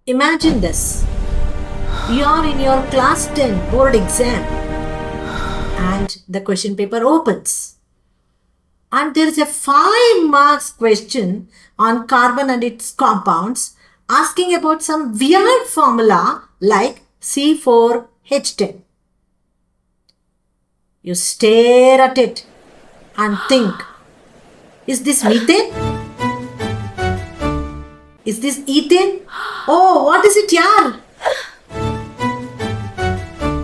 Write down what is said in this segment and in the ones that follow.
Imagine this. You are in your class 10 board exam and the question paper opens. And there is a 5 marks question on carbon and its compounds asking about some weird formula like C4H10. You stare at it and think, is this methane? Is this ethane? Oh, what is it, yaar?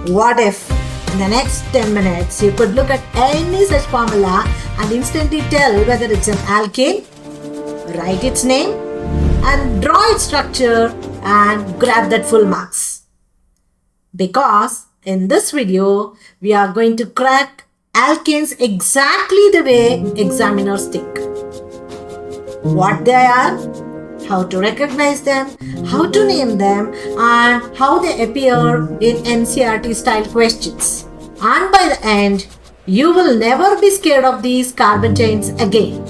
What if in the next 10 minutes you could look at any such formula and instantly tell whether it's an alkane, write its name, and draw its structure and grab that full marks? Because in this video, we are going to crack alkanes exactly the way examiners think. What they are, how to recognize them, how to name them, and how they appear in NCERT style questions. And by the end, you will never be scared of these carbon chains again.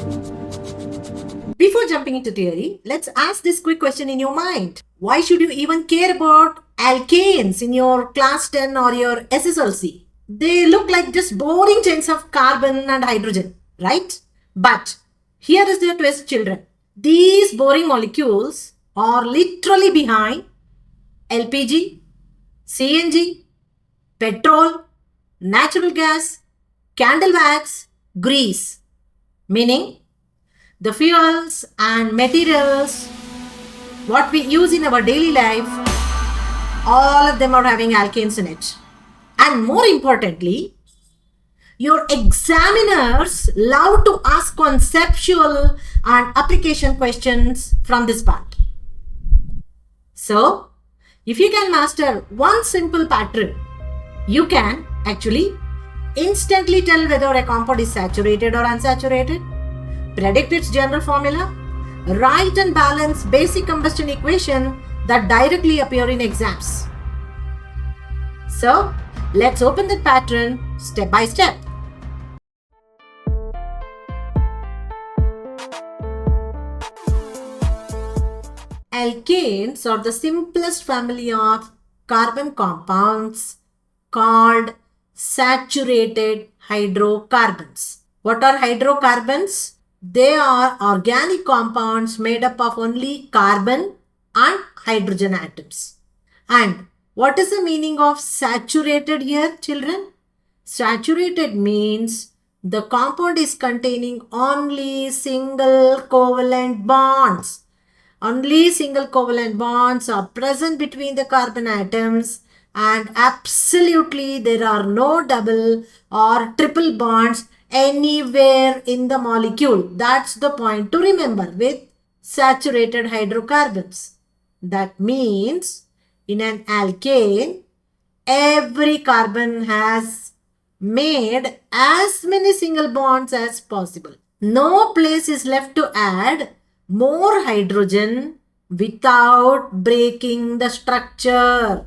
Before jumping into theory, let's ask this quick question in your mind. Why should you even care about alkanes in your class 10 or your SSLC? They look like just boring chains of carbon and hydrogen, right? But here is the twist, children. These boring molecules are literally behind LPG, CNG, petrol, natural gas, candle wax, grease. Meaning, the fuels and materials what we use in our daily life, all of them are having alkanes in it. And more importantly, your examiners love to ask conceptual and application questions from this part. So, if you can master one simple pattern, you can actually instantly tell whether a compound is saturated or unsaturated, predict its general formula, write and balance basic combustion equation that directly appear in exams. So, let's open the pattern step by step. Alkanes are the simplest family of carbon compounds called saturated hydrocarbons. What are hydrocarbons? They are organic compounds made up of only carbon and hydrogen atoms. And what is the meaning of saturated here, children? Saturated means the compound is containing only single covalent bonds. Only single covalent bonds are present between the carbon atoms, and absolutely there are no double or triple bonds anywhere in the molecule. That's the point to remember with saturated hydrocarbons. That means in an alkane, every carbon has made as many single bonds as possible. No place is left to add more hydrogen without breaking the structure.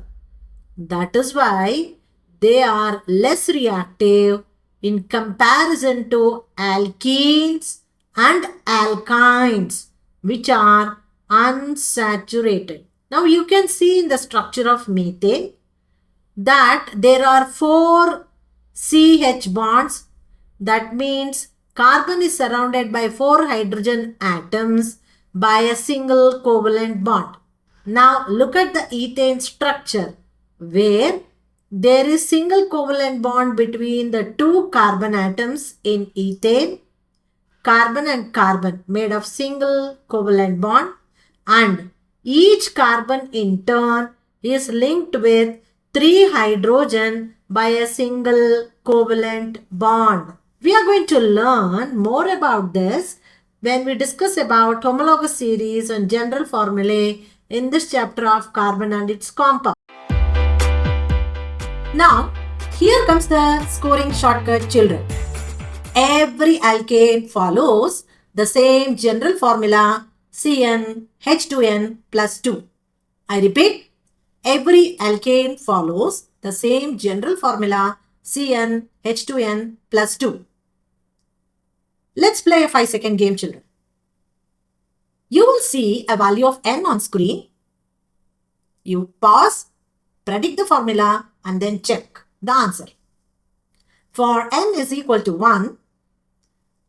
That is why they are less reactive in comparison to alkenes and alkynes, which are unsaturated. Now you can see in the structure of methane that there are 4 CH bonds. That means carbon is surrounded by 4 hydrogen atoms by a single covalent bond. Now look at the ethane structure where there is single covalent bond between the 2 carbon atoms in ethane, carbon and carbon made of single covalent bond, and each carbon in turn is linked with 3 hydrogen by a single covalent bond. We are going to learn more about this when we discuss about homologous series and general formulae in this chapter of carbon and its compounds. Now, here comes the scoring shortcut, children. Every alkane follows the same general formula CnH2n plus 2. I repeat, every alkane follows the same general formula CnH2n plus 2. Let's play a 5-second game, children. You will see a value of n on screen You pause, predict the formula and then check the answer. For n is equal to 1,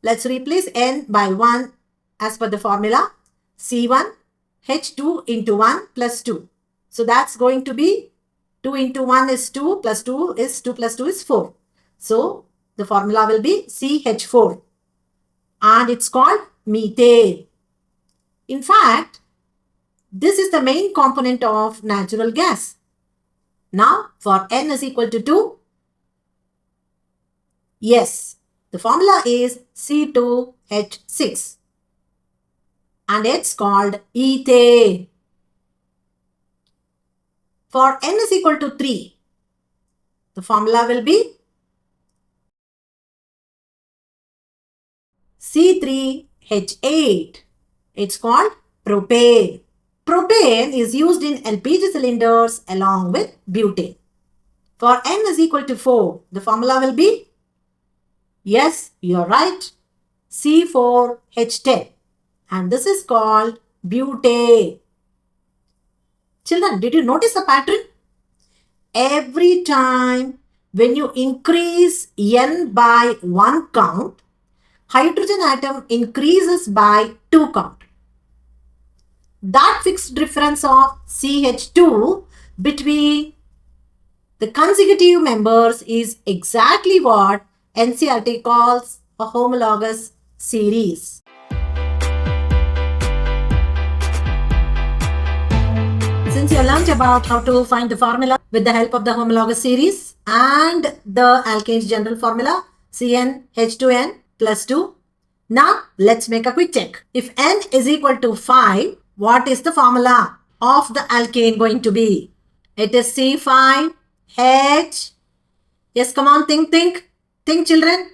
let's replace n by 1 as per the formula C1 H2 into 1 plus 2. So that's going to be 2 into 1 is 2 plus 2 is 2 plus 2 is 4. So the formula will be CH4 and it's called methane. In fact, this is the main component of natural gas. Now for n is equal to 2, yes, the formula is C2H6 and it's called ethane. For n is equal to 3, the formula will be C3H8. It's called propane. Propane is used in LPG cylinders along with butane. For n is equal to 4, the formula will be, yes, you're right, C4H10. And this is called butane. Children, did you notice the pattern? Every time when you increase n by 1 count, hydrogen atom increases by 2 count. That fixed difference of CH2 between the consecutive members is exactly what NCERT calls a homologous series. Since you learned about how to find the formula with the help of the homologous series and the alkane's general formula CnH2n plus 2, now let's make a quick check. If n is equal to 5, what is the formula of the alkane going to be? It is C5H. Yes, come on, think children.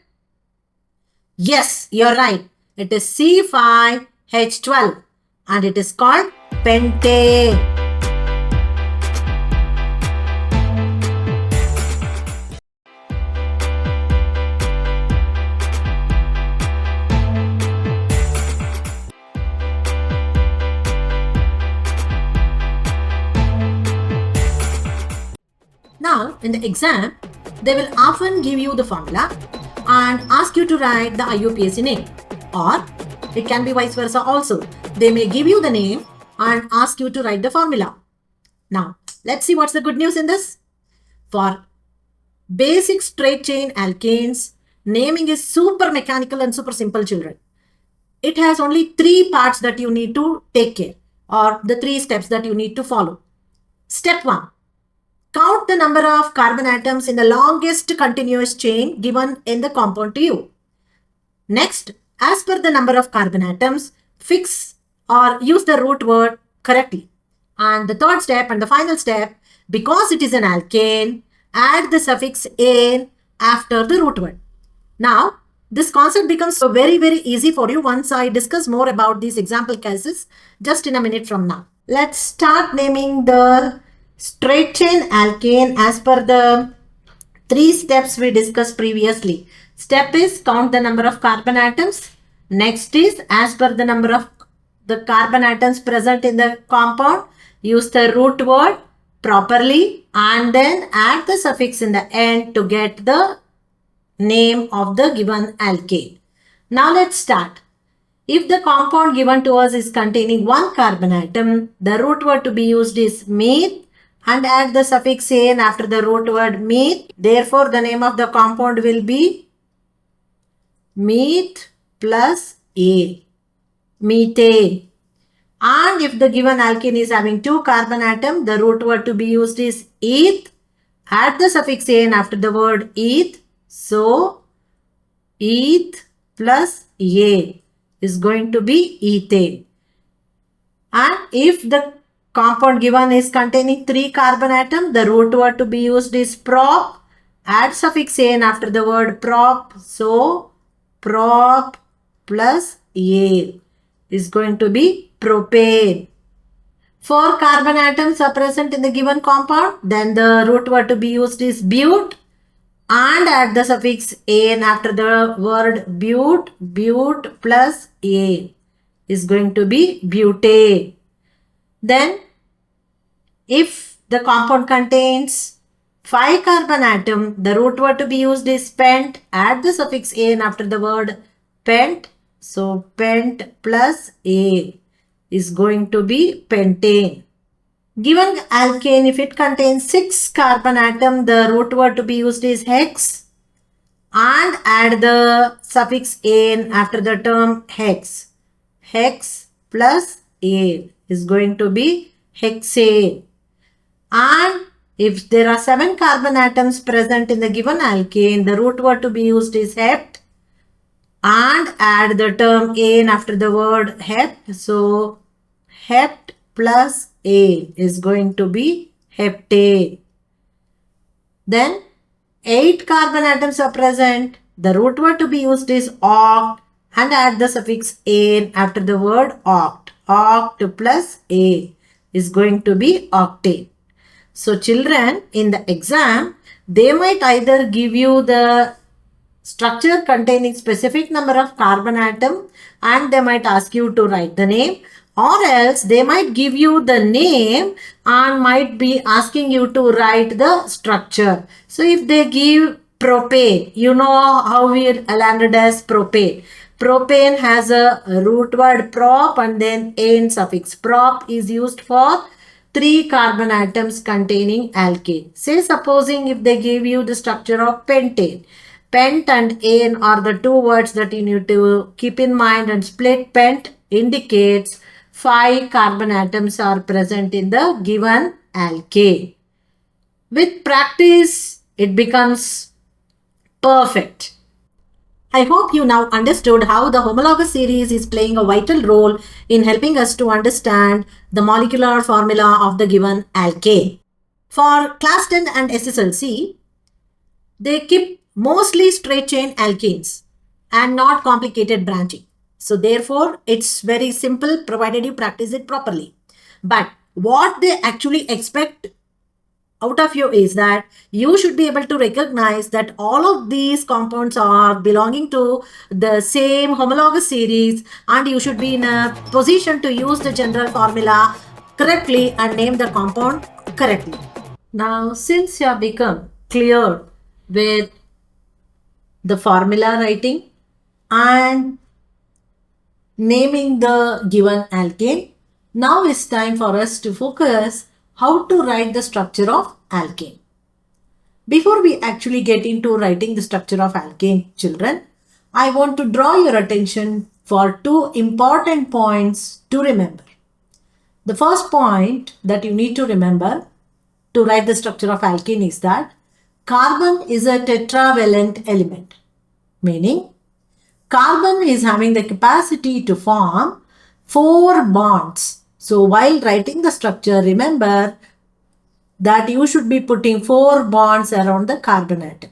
Yes, you're right. It is C5H12 and it is called pentane. Now, in the exam, they will often give you the formula and ask you to write the IUPAC name, or it can be vice versa also. They may give you the name and ask you to write the formula. Now, let's see what's the good news in this. For basic straight chain alkanes, naming is super mechanical and super simple, children. It has only 3 parts that you need to take care, or the 3 steps that you need to follow. Step 1. Count the number of carbon atoms in the longest continuous chain given in the compound to you. Next, as per the number of carbon atoms, fix or use the root word correctly. And the third step and the final step, because it is an alkane, add the suffix "ane" after the root word. Now, this concept becomes very easy for you once I discuss more about these example cases just in a minute from now. Let's start naming the straight chain alkane as per the 3 steps we discussed previously. Step is count the number of carbon atoms. Next is as per the number of the carbon atoms present in the compound, use the root word properly and then add the suffix in the end to get the name of the given alkane. Now let's start. If the compound given to us is containing 1 carbon atom, the root word to be used is meth and add the suffix "ane" after the root word meth. Therefore, the name of the compound will be meth plus A, methane. And if the given alkane is having 2 carbon atom, the root word to be used is eth. Add the suffix "ane" after the word eth. So, eth plus A is going to be ethane. And if the compound given is containing 3 carbon atom, the root word to be used is prop. Add suffix "ane" after the word prop. So, prop plus A is going to be propane. 4 carbon atoms are present in the given compound. Then the root word to be used is but. And add the suffix "ane" after the word but. But plus A is going to be butane. Then, if The compound contains 5 carbon atom. The root word to be used is pent. Add the suffix "ane" after the word pent. So pent plus A is going to be pentane. Given alkane, if it contains 6 carbon atom, the root word to be used is hex. And add the suffix "ane" after the term hex. Hex plus ane is going to be hexane. And if there are 7 carbon atoms present in the given alkane, the root word to be used is hept. And add the term ane after the word hept. So hept plus ane is going to be heptane. Then 8 carbon atoms are present. The root word to be used is oct, and add the suffix ane after the word oct. Oct plus a is going to be octane. So children, in the exam, they might either give you the structure containing specific number of carbon atom and they might ask you to write the name, or else they might give you the name and might be asking you to write the structure. So if they give propane, you know how we landed as propane. Propane has a root word prop and then ane suffix. Prop is used for 3 carbon atoms containing alkane. Say supposing if they give you the structure of pentane. Pent and ane are the 2 words that you need to keep in mind, and split pent indicates 5 carbon atoms are present in the given alkane. With practice, it becomes perfect. I hope you now understood how the homologous series is playing a vital role in helping us to understand the molecular formula of the given alkane. For class 10 and SSLC, they keep mostly straight chain alkanes and not complicated branching. So therefore, it's very simple provided you practice it properly. But what they actually expect out of you is that you should be able to recognize that all of these compounds are belonging to the same homologous series, and you should be in a position to use the general formula correctly and name the compound correctly. Now, since you have become clear with the formula writing and naming the given alkane, now it's time for us to focus how to write the structure of alkane. Before we actually get into writing the structure of alkane, children, I want to draw your attention for 2 important points to remember. The first point that you need to remember to write the structure of alkane is that carbon is a tetravalent element, meaning carbon is having the capacity to form 4 bonds. So while writing the structure, remember that you should be putting 4 bonds around the carbon atom.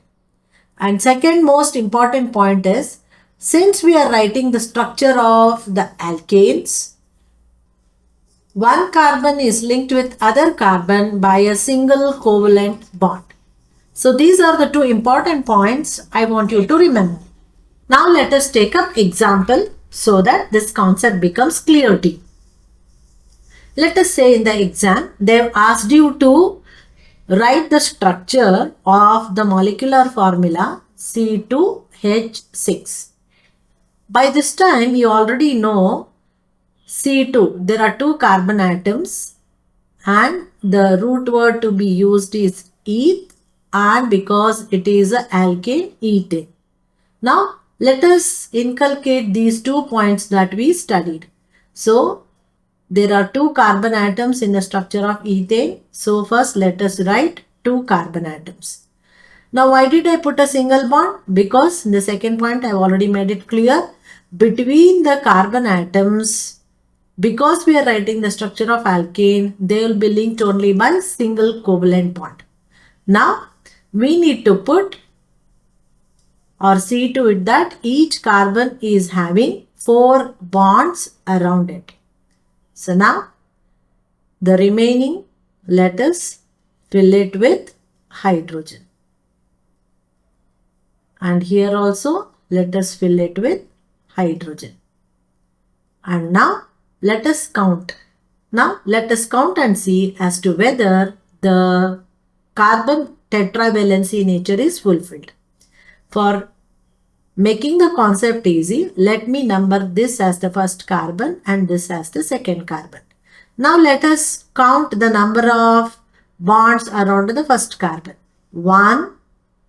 And second most important point is, since we are writing the structure of the alkanes, one carbon is linked with other carbon by a single covalent bond. So these are the 2 important points I want you to remember. Now let us take up example so that this concept becomes clear to you. Let us say in the exam, they have asked you to write the structure of the molecular formula C2H6. By this time, you already know C2. There are 2 carbon atoms and the root word to be used is eth, and because it is an alkane, ethane. Now, let us inculcate these 2 points that we studied. So, there are 2 carbon atoms in the structure of ethane. So, first let us write 2 carbon atoms. Now, why did I put a single bond? Because in the second point I have already made it clear. Between the carbon atoms, because we are writing the structure of alkane, they will be linked only by single covalent bond. Now, we need to put or see to it that each carbon is having 4 bonds around it. So now, the remaining, let us fill it with hydrogen. And here also, let us fill it with hydrogen. And now, let us count. Now, let us count and see as to whether the carbon tetravalency nature is fulfilled. For making the concept easy, let me number this as the first carbon and this as the second carbon. Now let us count the number of bonds around the first carbon. 1,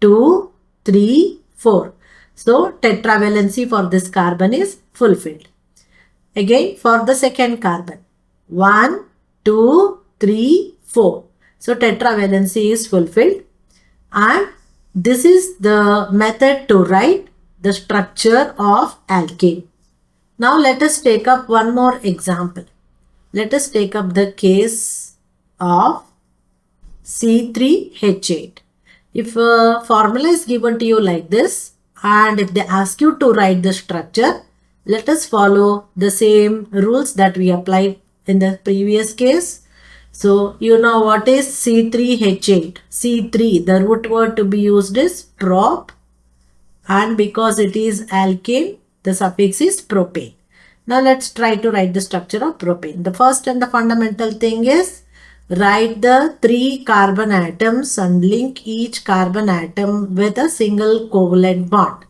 2, 3, 4. So tetravalency for this carbon is fulfilled. Again for the second carbon. 1, 2, 3, 4. So tetravalency is fulfilled. And this is the method to write the structure of alkane. Now let us take up one more example. Let us take up the case of C3H8. If a formula is given to you like this and if they ask you to write the structure, let us follow the same rules that we applied in the previous case. So you know what is C3H8. C3, the root word to be used is prop, and because it is alkane, the suffix is propane. Now let's try to write the structure of propane. The first and the fundamental thing is write the 3 carbon atoms and link each carbon atom with a single covalent bond.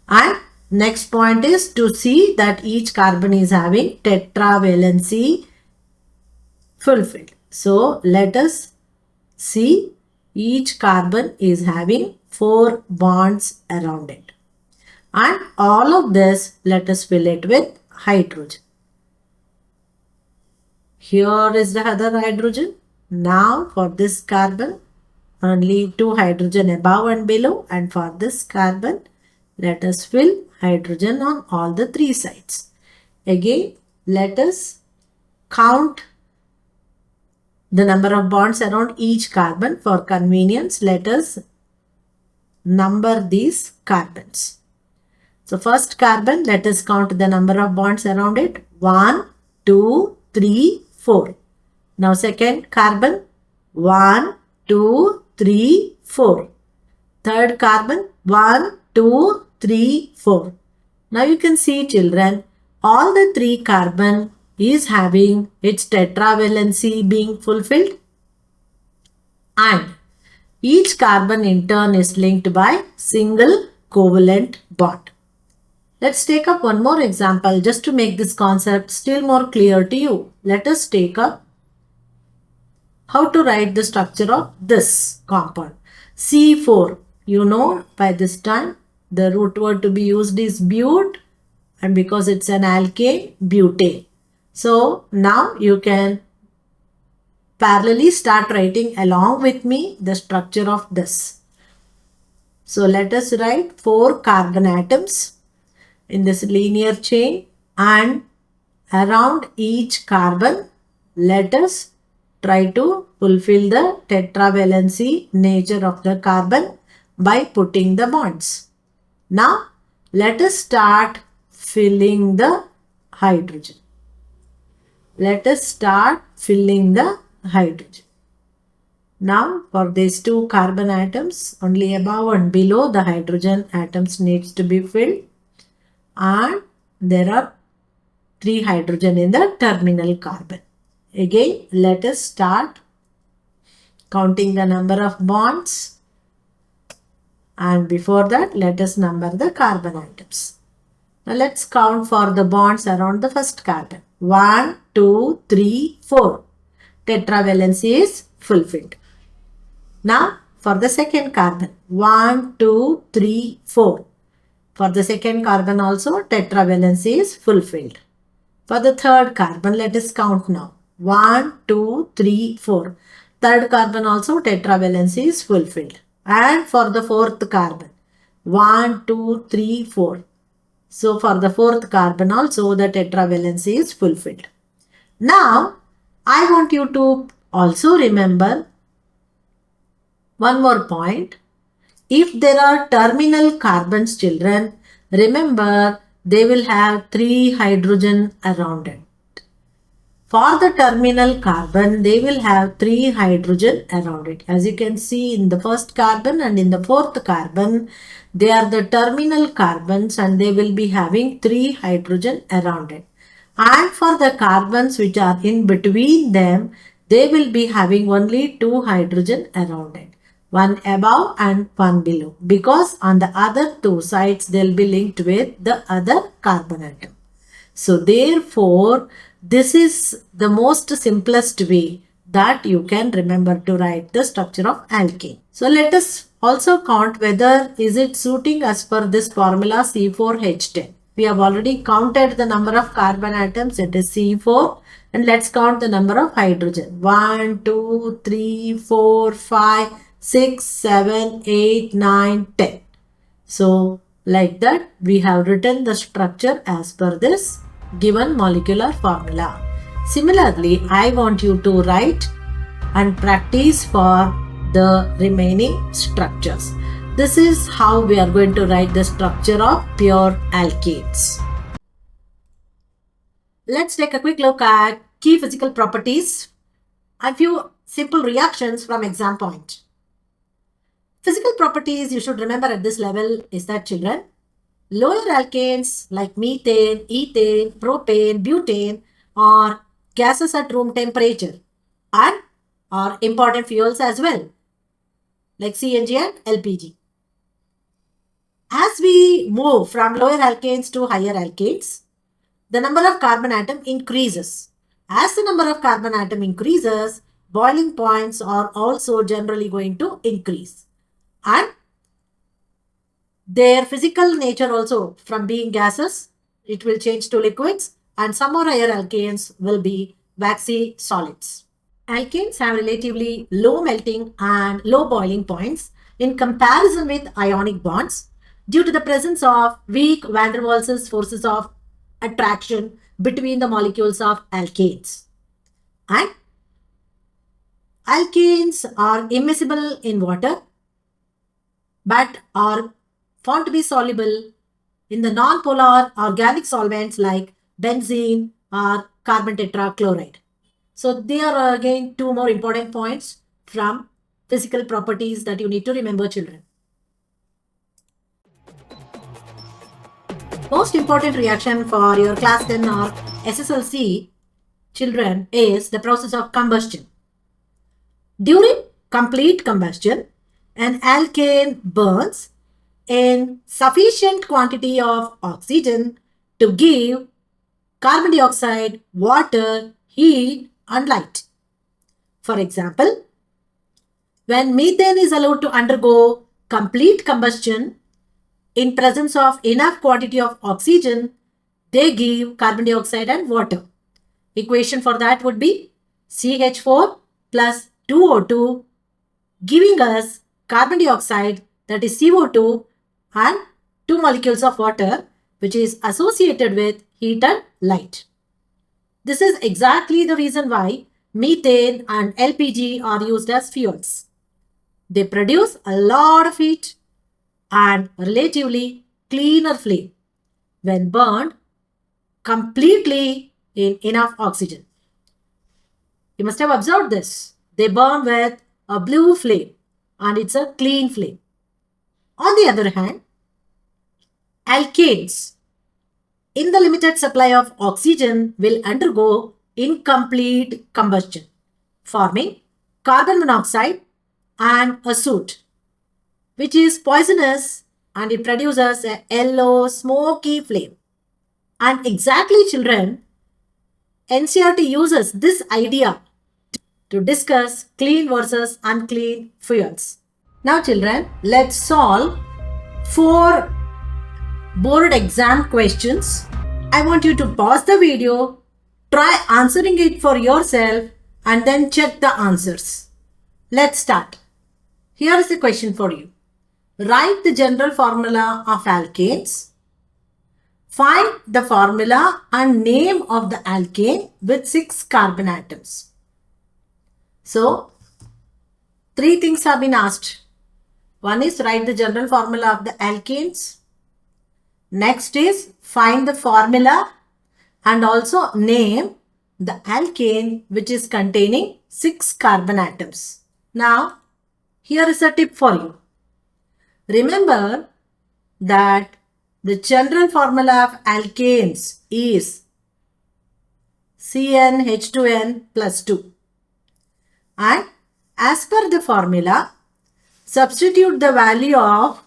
And next point is to see that each carbon is having tetravalency fulfilled. So let us see each carbon is having 4 bonds around it. And all of this, let us fill it with hydrogen. Here is the other hydrogen. Now for this carbon, only 2 hydrogen above and below, and for this carbon, let us fill hydrogen on all the 3 sides. Again, let us count the number of bonds around each carbon. For convenience, let us number these carbons. So first carbon, let us count the number of bonds around it. 1, 2, 3, 4. Now second carbon, 1, 2, 3, 4. Third carbon, 1, 2, 3, 4. Now you can see, children, all the 3 carbon is having its tetravalency being fulfilled, and each carbon in turn is linked by single covalent bond. Let's take up one more example just to make this concept still more clear to you. Let us take up how to write the structure of this compound. C4, you know by this time the root word to be used is but, and because it's an alkane, butane. So now you can parallelly start writing along with me the structure of this. So let us write 4 carbon atoms in this linear chain, and around each carbon let us try to fulfill the tetravalency nature of the carbon by putting the bonds. Now let us start filling the hydrogen. Let us start filling the hydrogen. Now for these 2 carbon atoms, only above and below the hydrogen atoms needs to be filled, and there are 3 hydrogen in the terminal carbon. Again, let us start counting the number of bonds, and before that let us number the carbon atoms. Now let's count for the bonds around the first carbon. 1, 2, 3, 4. Tetravalency is fulfilled. Now for the second carbon, 1, 2, 3, 4. For the second carbon also tetravalency is fulfilled. For the third carbon, let us count now. 1, 2, 3, 4. Third carbon also tetravalency is fulfilled. And for the fourth carbon, 1, 2, 3, 4. So for the fourth carbon also the tetravalency is fulfilled. Now I want you to also remember one more point. If there are terminal carbons, children, remember they will have 3 hydrogen around it. For the terminal carbon, they will have 3 hydrogen around it. As you can see in the first carbon and in the fourth carbon, they are the terminal carbons and they will be having 3 hydrogen around it. And for the carbons which are in between them, they will be having only two hydrogen around it, one above and one below, because on the other two sides they'll be linked with the other carbon atom. So therefore, this is the most simplest way that you can remember to write the structure of alkane. So let us also count whether is it suiting as per this formula C4H10. We have already counted the number of carbon atoms, it is C4, and let's count the number of hydrogen. 1, 2, 3, 4, 5, 6, 7, 8, 9, 10. So like that we have written the structure as per this given molecular formula. Similarly, I want you to write and practice for the remaining structures. This is how we are going to write the structure of pure alkanes. Let's take a quick look at key physical properties and few simple reactions from exam point. Physical properties you should remember at this level is that, children, lower alkanes like methane, ethane, propane, butane are gases at room temperature and are important fuels as well, like CNG and LPG. As we move from lower alkanes to higher alkanes, the number of carbon atom increases. As the number of carbon atom increases, boiling points are also generally going to increase. And their physical nature also, from being gases, it will change to liquids, and some more higher alkanes will be waxy solids. Alkanes have relatively low melting and low boiling points in comparison with ionic bonds due to the presence of weak van der Waals forces of attraction between the molecules of alkanes. And alkanes are immiscible in water but are found to be soluble in the non-polar organic solvents like benzene or carbon tetrachloride. So there are again two more important points from physical properties that you need to remember, children. Most important reaction for your class 10 or SSLC children is the process of combustion. During complete combustion, an alkane burns in sufficient quantity of oxygen to give carbon dioxide, water, heat and light. For example, when methane is allowed to undergo complete combustion in presence of enough quantity of oxygen, they give carbon dioxide and water. Equation for that would be CH4 plus 2O2 giving us carbon dioxide, that is CO2, and 2 molecules of water, which is associated with heat and light. This is exactly the reason why methane and LPG are used as fuels. They produce a lot of heat and relatively cleaner flame when burned completely in enough oxygen. You must have observed this. They burn with a blue flame and it's a clean flame. On the other hand, alkanes in the limited supply of oxygen will undergo incomplete combustion, forming carbon monoxide and a soot, which is poisonous, and it produces a yellow smoky flame. And exactly, children, NCERT uses this idea to discuss clean versus unclean fuels. Now children, let's solve 4 board exam questions. I want you to pause the video, try answering it for yourself and then check the answers. Let's start. Here is the question for you. Write the general formula of alkanes. Find the formula and name of the alkane with 6 carbon atoms. So, 3 things have been asked. One is write the general formula of the alkanes. Next is find the formula and also name the alkane which is containing 6 carbon atoms. Now, here is a tip for you. Remember that the general formula of alkanes is CnH2n plus 2. And as per the formula, substitute the value of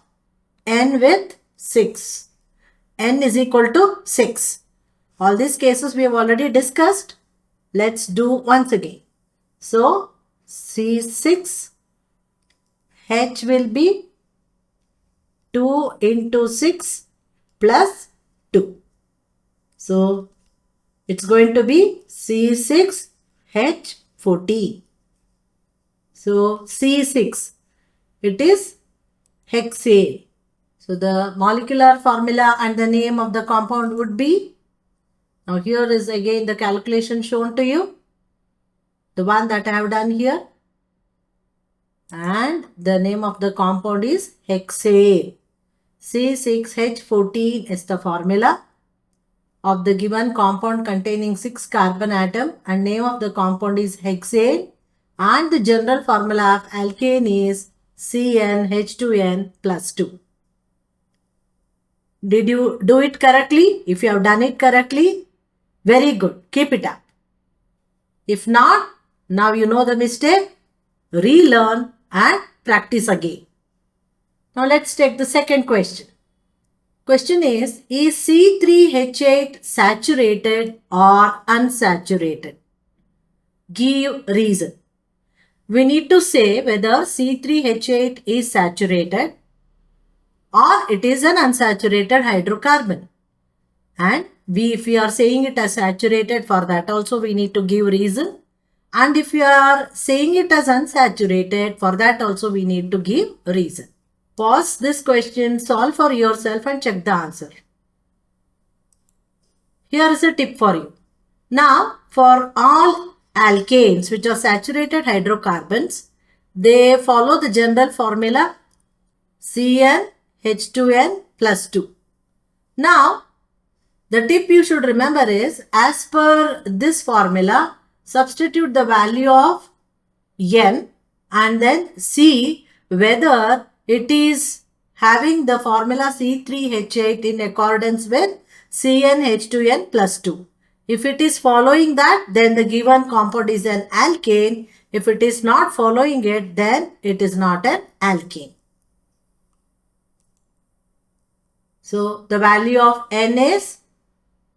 n with 6. N is equal to 6. All these cases we have already discussed. Let's do once again. So, C6, H will be 2 into 6 plus 2. So, it's going to be C6H14. So, C6, it is hexane. So, the molecular formula and the name of the compound would be, now here is again the calculation shown to you, the one that I have done here. And the name of the compound is hexane. C6H14 is the formula of the given compound containing 6 carbon atom, and name of the compound is hexane, and the general formula of alkane is CnH2n plus 2. Did you do it correctly? If you have done it correctly, very good. Keep it up. If not, now you know the mistake. Relearn and practice again. Now let's take the second question. Question is C3H8 saturated or unsaturated? Give reason. We need to say whether C3H8 is saturated or it is an unsaturated hydrocarbon. And if we are saying it as saturated, for that also we need to give reason. And if we are saying it as unsaturated, for that also we need to give reason. Pause this question, solve for yourself and check the answer. Here is a tip for you. Now, for all alkanes which are saturated hydrocarbons, they follow the general formula CnH2n plus 2. Now, the tip you should remember is, as per this formula, substitute the value of n and then see whether it is having the formula C3H8 in accordance with CnH2n plus 2. If it is following that, then the given compound is an alkane. If it is not following it, then it is not an alkane. So, the value of n is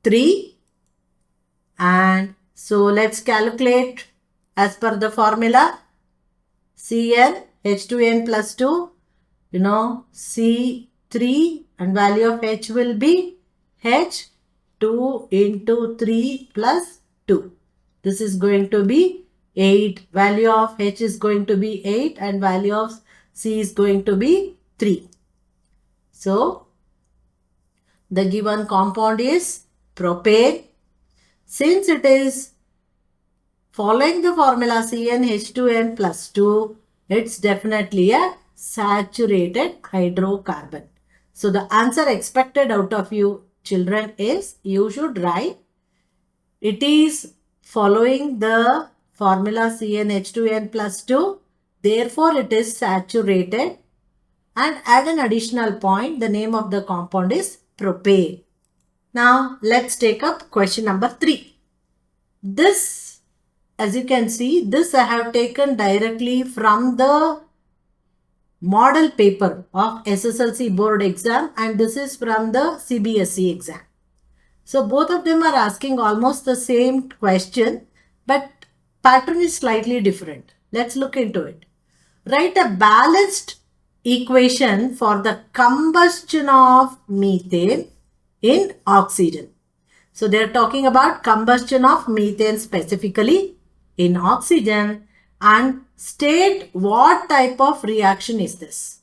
3, and so let's calculate as per the formula CnH2n plus 2, C3 and value of H will be H 2 into 3 plus 2. This is going to be 8. Value of H is going to be 8 and value of C is going to be 3. So, the given compound is propane. Since it is following the formula CnH2n plus 2, it's definitely a saturated hydrocarbon. So, the answer expected out of you children is, you should write, it is following the formula CnH2n plus 2, therefore it is saturated, and add an additional point, the name of the compound is propane. Now, let's take up question number 3. This, as you can see, this I have taken directly from the model paper of SSLC board exam, and this is from the CBSE exam. So, both of them are asking almost the same question, but pattern is slightly different. Let's look into it. Write a balanced equation for the combustion of methane in oxygen. So, they are talking about combustion of methane specifically in oxygen, and state what type of reaction is this.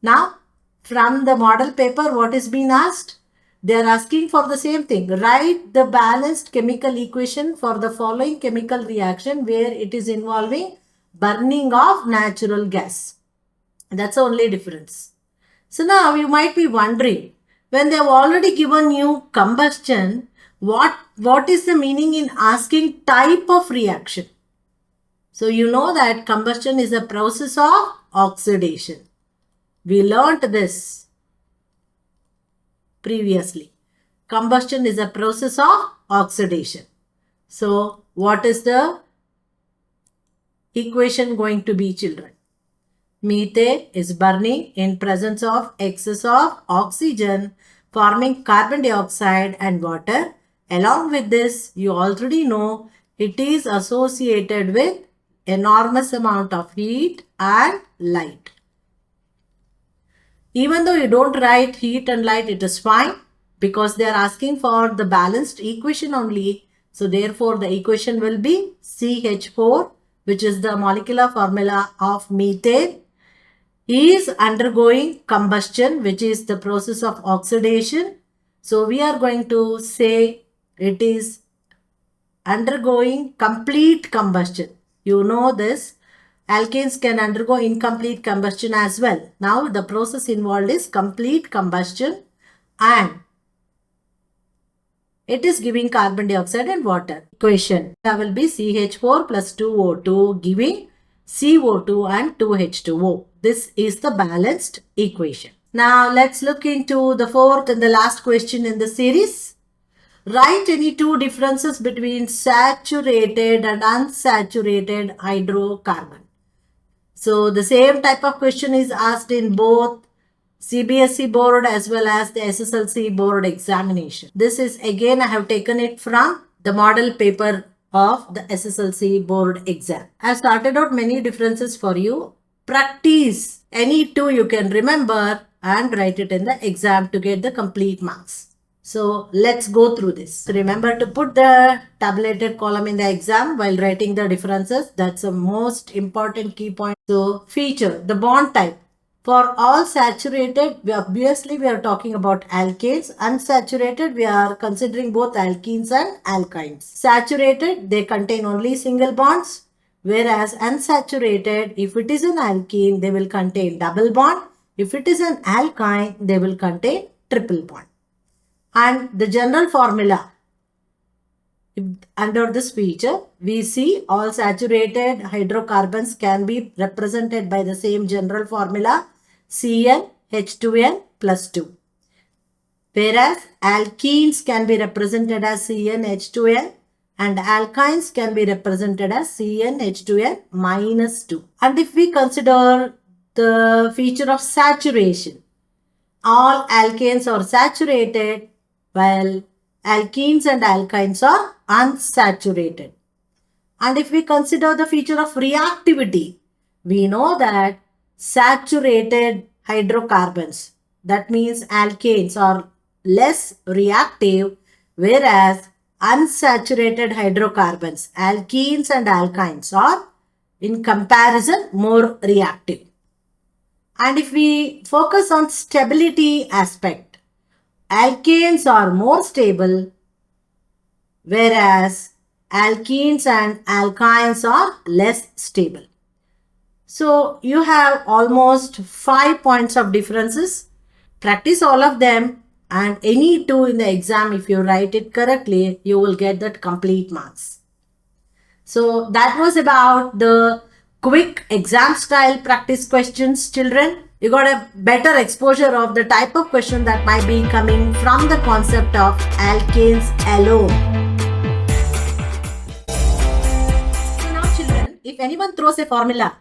Now, from the model paper, what is being asked? They are asking for the same thing. Write the balanced chemical equation for the following chemical reaction where it is involving burning of natural gas. That's the only difference. So now you might be wondering, when they have already given you combustion, what is the meaning in asking type of reaction? So you know that combustion is a process of oxidation. We learnt this previously. Combustion is a process of oxidation. So what is the equation going to be, children? Methane is burning in presence of excess of oxygen, forming carbon dioxide and water. Along with this, you already know it is associated with enormous amount of heat and light. Even though you don't write heat and light, it is fine because they are asking for the balanced equation only. So therefore, the equation will be CH4, which is the molecular formula of methane, is undergoing combustion, which is the process of oxidation. So we are going to say it is undergoing complete combustion. You know this. Alkanes can undergo incomplete combustion as well. Now the process involved is complete combustion and it is giving carbon dioxide and water. Equation that will be CH4 plus 2O2 giving CO2 and 2H2O. This is the balanced equation. Now let's look into the fourth and the last question in the series. Write any two differences between saturated and unsaturated hydrocarbon. So the same type of question is asked in both CBSE board as well as the SSLC board examination. This is again I have taken it from the model paper of the SSLC board exam. I have started out many differences for you. Practice any two you can remember and write it in the exam to get the complete marks. So let's go through this. So remember to put the tabulated column in the exam while writing the differences. That's the most important key point. So feature, the bond type. For all saturated, obviously we are talking about alkanes. Unsaturated, we are considering both alkenes and alkynes. Saturated, they contain only single bonds. Whereas unsaturated, if it is an alkene, they will contain double bond. If it is an alkyne, they will contain triple bond. And the general formula, under this feature, we see all saturated hydrocarbons can be represented by the same general formula CnH2n plus 2. Whereas alkenes can be represented as CnH2n and alkynes can be represented as CnH2n minus 2. And if we consider the feature of saturation, all alkanes are saturated while alkenes and alkynes are unsaturated. And if we consider the feature of reactivity, we know that saturated hydrocarbons, that means alkanes, are less reactive, whereas unsaturated hydrocarbons, alkenes and alkynes, are in comparison more reactive. And if we focus on stability aspect, alkanes are more stable, whereas alkenes and alkynes are less stable. So you have almost 5 points of differences. Practice all of them and any two in the exam, if you write it correctly, you will get that complete marks. So that was about the quick exam style practice questions, children. You got a better exposure of the type of question that might be coming from the concept of alkanes alone. So now children, if anyone throws a formula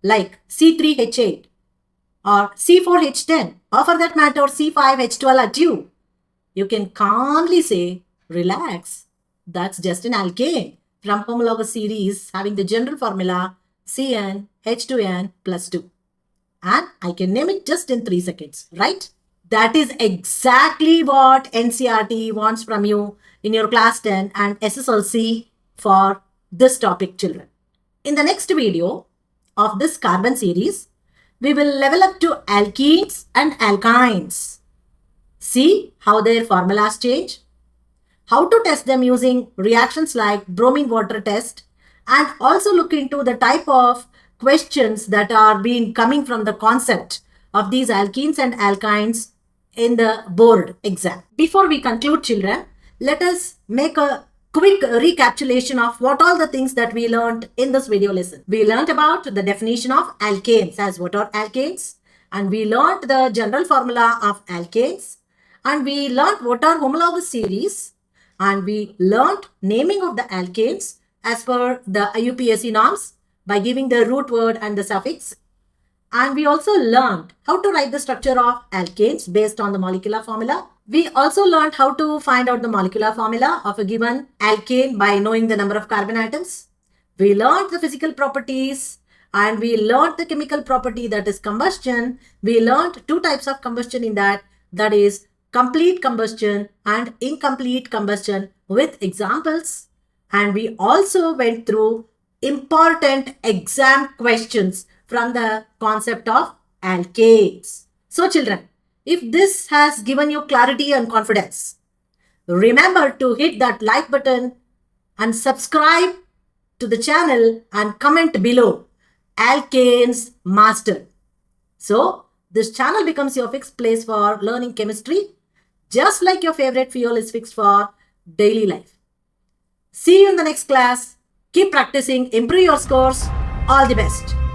like C3H8 or C4H10 or for that matter C5H12 at you, you can calmly say, relax, that's just an alkane from homologous series having the general formula CnH2n plus 2. And I can name it just in 3 seconds, right? That is exactly what NCERT wants from you in your class 10 and SSLC for this topic, children. In the next video of this carbon series, we will level up to alkenes and alkynes. See how their formulas change, how to test them using reactions like bromine water test, and also look into the type of questions that are being coming from the concept of these alkenes and alkynes in the board exam. Before we conclude, children, let us make a quick recapitulation of what all the things that we learned in this video lesson. We learned about the definition of alkanes as what are alkanes, and we learned the general formula of alkanes, and we learned what are homologous series, and we learned naming of the alkanes as per the IUPAC norms. by giving the root word and the suffix. And we also learned how to write the structure of alkanes based on the molecular formula. We also learned how to find out the molecular formula of a given alkane by knowing the number of carbon atoms. We learned the physical properties and we learned the chemical property, that is combustion. We learned two types of combustion in that is complete combustion and incomplete combustion with examples. And we also went through important exam questions from the concept of alkanes. So children, if this has given you clarity and confidence, remember to hit that like button and subscribe to the channel and comment below Alkanes Master. So this channel becomes your fixed place for learning chemistry, just like your favorite fuel is fixed for daily life. See you in the next class. Keep practicing, improve your scores. All the best.